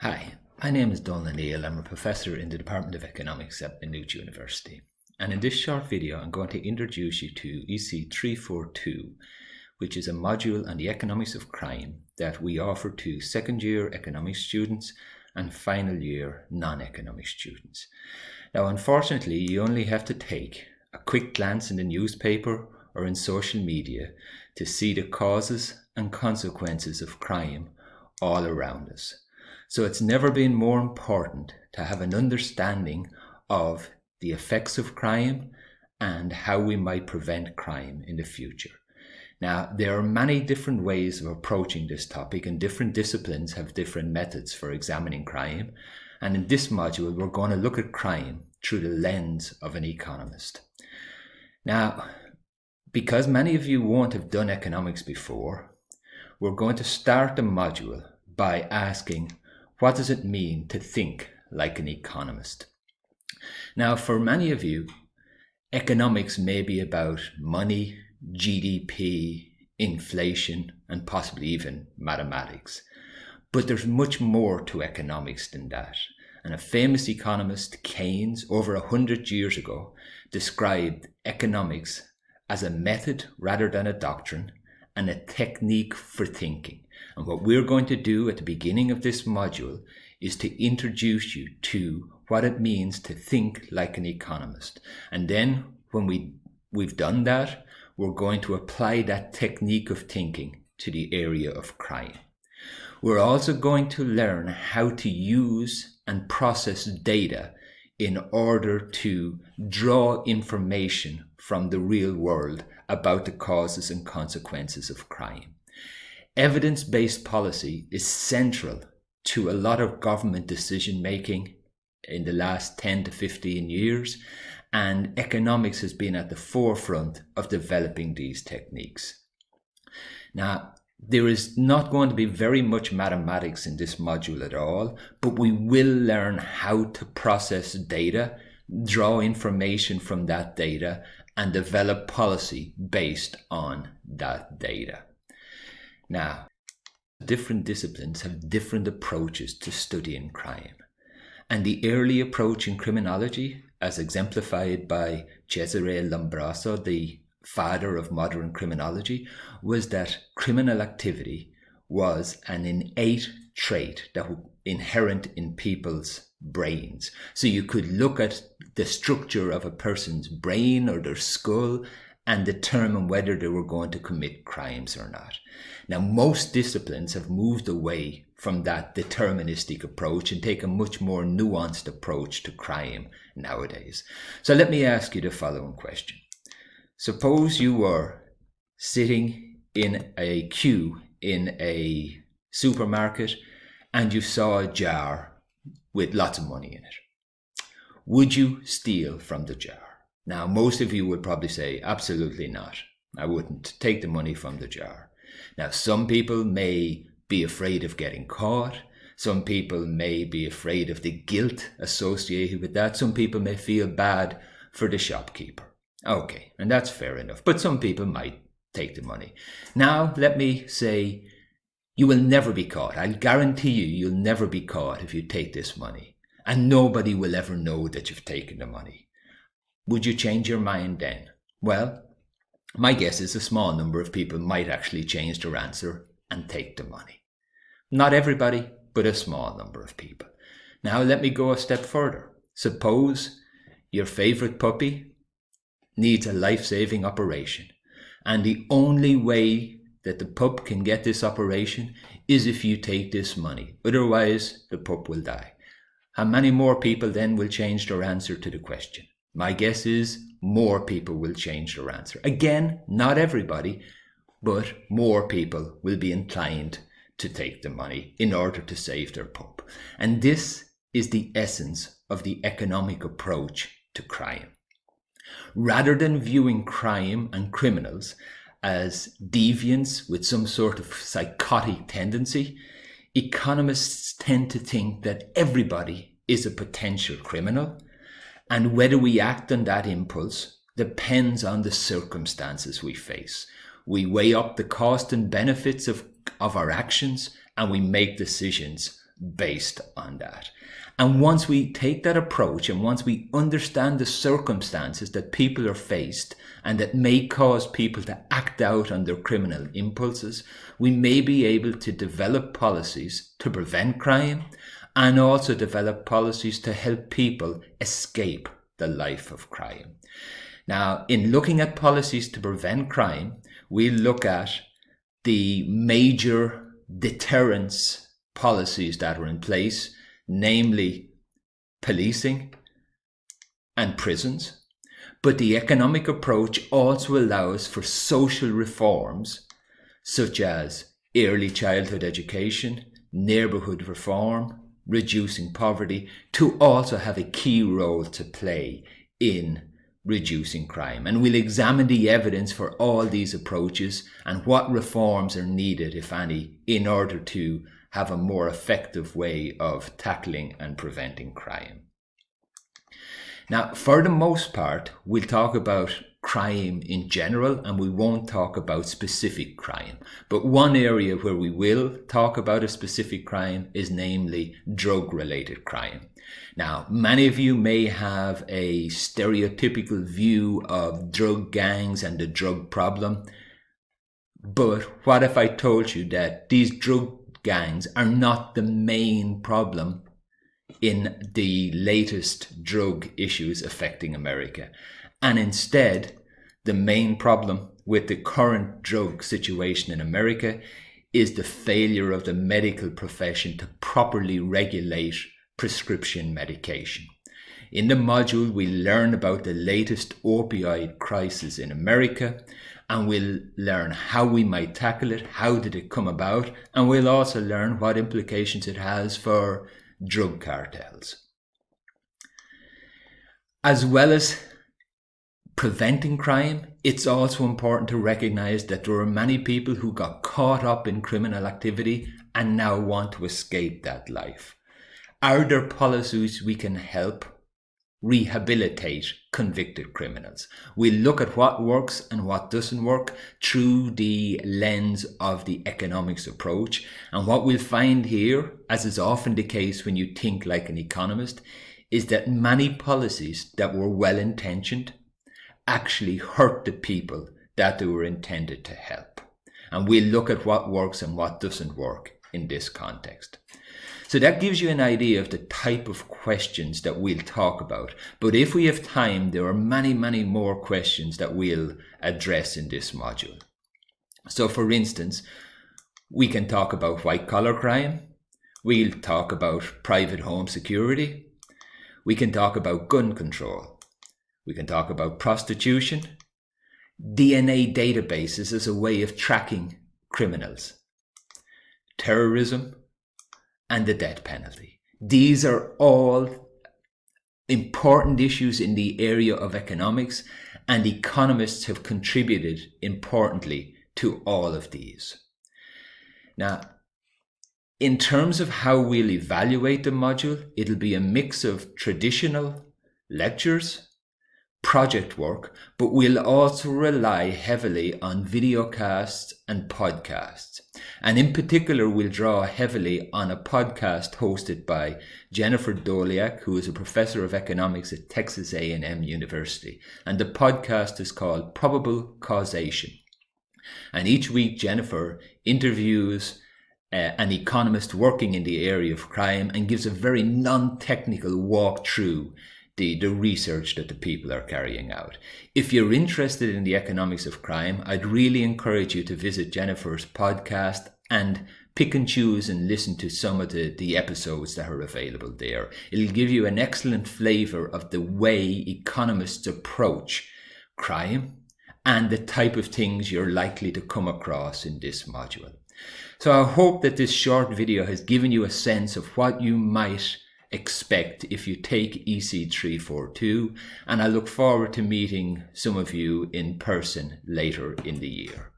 Hi, my name is Donald Neal. I'm a professor in the Department of Economics at Maynooth University. And in this short video, I'm going to introduce you to EC342, which is a module on the economics of crime that we offer to second year economics students and final year non-economics students. Now, unfortunately, you only have to take a quick glance in the newspaper or in social media to see the causes and consequences of crime all around us. So it's never been more important to have an understanding of the effects of crime and how we might prevent crime in the future. Now, there are many different ways of approaching this topic, and different disciplines have different methods for examining crime. And in this module, we're going to look at crime through the lens of an economist. Now, because many of you won't have done economics before, we're going to start the module by asking, what does it mean to think like an economist? Now, for many of you, economics may be about money, GDP, inflation, and possibly even mathematics. But there's much more to economics than that. And a famous economist, Keynes, over 100 years ago, described economics as a method rather than a doctrine and a technique for thinking. And what we're going to do at the beginning of this module is to introduce you to what it means to think like an economist. And then when we've done that, we're going to apply that technique of thinking to the area of crime. We're also going to learn how to use and process data in order to draw information from the real world about the causes and consequences of crime. Evidence-based policy is central to a lot of government decision-making in the last 10 to 15 years, and economics has been at the forefront of developing these techniques. Now, there is not going to be very much mathematics in this module at all, but we will learn how to process data, draw information from that data, and develop policy based on that data. Now, different disciplines have different approaches to studying crime. And the early approach in criminology, as exemplified by Cesare Lombroso, the father of modern criminology, was that criminal activity was an innate trait that was inherent in people's brains. So you could look at the structure of a person's brain or their skull and determine whether they were going to commit crimes or not. Now, most disciplines have moved away from that deterministic approach and take a much more nuanced approach to crime nowadays. So let me ask you the following question. Suppose you were sitting in a queue in a supermarket and you saw a jar with lots of money in it. Would you steal from the jar? Now, most of you would probably say, absolutely not. I wouldn't take the money from the jar. Now, some people may be afraid of getting caught. Some people may be afraid of the guilt associated with that. Some people may feel bad for the shopkeeper. Okay, and that's fair enough. But some people might take the money. Now, let me say, you will never be caught. I'll guarantee you'll never be caught if you take this money. And nobody will ever know that you've taken the money. Would you change your mind then? Well, my guess is a small number of people might actually change their answer and take the money. Not everybody, but a small number of people. Now let me go a step further. Suppose your favorite puppy needs a life-saving operation, and the only way that the pup can get this operation is if you take this money. Otherwise, the pup will die. How many more people then will change their answer to the question? My guess is more people will change their answer. Again, not everybody, but more people will be inclined to take the money in order to save their pup. And this is the essence of the economic approach to crime. Rather than viewing crime and criminals as deviants with some sort of psychotic tendency, economists tend to think that everybody is a potential criminal, and whether we act on that impulse depends on the circumstances we face. We weigh up the cost and benefits of our actions, and we make decisions based on that. And once we take that approach and once we understand the circumstances that people are faced and that may cause people to act out on their criminal impulses, we may be able to develop policies to prevent crime and also develop policies to help people escape the life of crime. Now, in looking at policies to prevent crime, we look at the major deterrence policies that are in place, namely policing and prisons. But the economic approach also allows for social reforms such as early childhood education, neighbourhood reform, reducing poverty, to also have a key role to play in reducing crime. And we'll examine the evidence for all these approaches and what reforms are needed, if any, in order to have a more effective way of tackling and preventing crime. Now, for the most part, we'll talk about crime in general and we won't talk about specific crime. But one area where we will talk about a specific crime is namely drug-related crime. Now, many of you may have a stereotypical view of drug gangs and the drug problem. But what if I told you that these drug gangs are not the main problem in the latest drug issues affecting America? And instead, the main problem with the current drug situation in America is the failure of the medical profession to properly regulate prescription medication. In the module, we learn about the latest opioid crisis in America, and we'll learn how we might tackle it, how did it come about, and we'll also learn what implications it has for drug cartels. As well as preventing crime, it's also important to recognize that there are many people who got caught up in criminal activity and now want to escape that life. Are there policies we can help rehabilitate convicted criminals? We look at what works and what doesn't work through the lens of the economics approach. And what we'll find here, as is often the case when you think like an economist, is that many policies that were well-intentioned actually hurt the people that they were intended to help. And we'll look at what works and what doesn't work in this context. So that gives you an idea of the type of questions that we'll talk about. But if we have time, there are many, many more questions that we'll address in this module. So for instance, we can talk about white-collar crime. We'll talk about private home security. We can talk about gun control. We can talk about prostitution, DNA databases as a way of tracking criminals, terrorism, and the death penalty. These are all important issues in the area of economics, and economists have contributed importantly to all of these. Now, in terms of how we'll evaluate the module, it'll be a mix of traditional lectures, project work, but we'll also rely heavily on videocasts and podcasts. And in particular, we'll draw heavily on a podcast hosted by Jennifer Doliak, who is a professor of economics at Texas A&M University. And the podcast is called Probable Causation. And each week, Jennifer interviews an economist working in the area of crime and gives a very non-technical walk through the research that the people are carrying out. If you're interested in the economics of crime, I'd really encourage you to visit Jennifer's podcast and pick and choose and listen to some of the episodes that are available there. It'll give you an excellent flavor of the way economists approach crime and the type of things you're likely to come across in this module. So I hope that this short video has given you a sense of what you might expect if you take EC342, and I look forward to meeting some of you in person later in the year.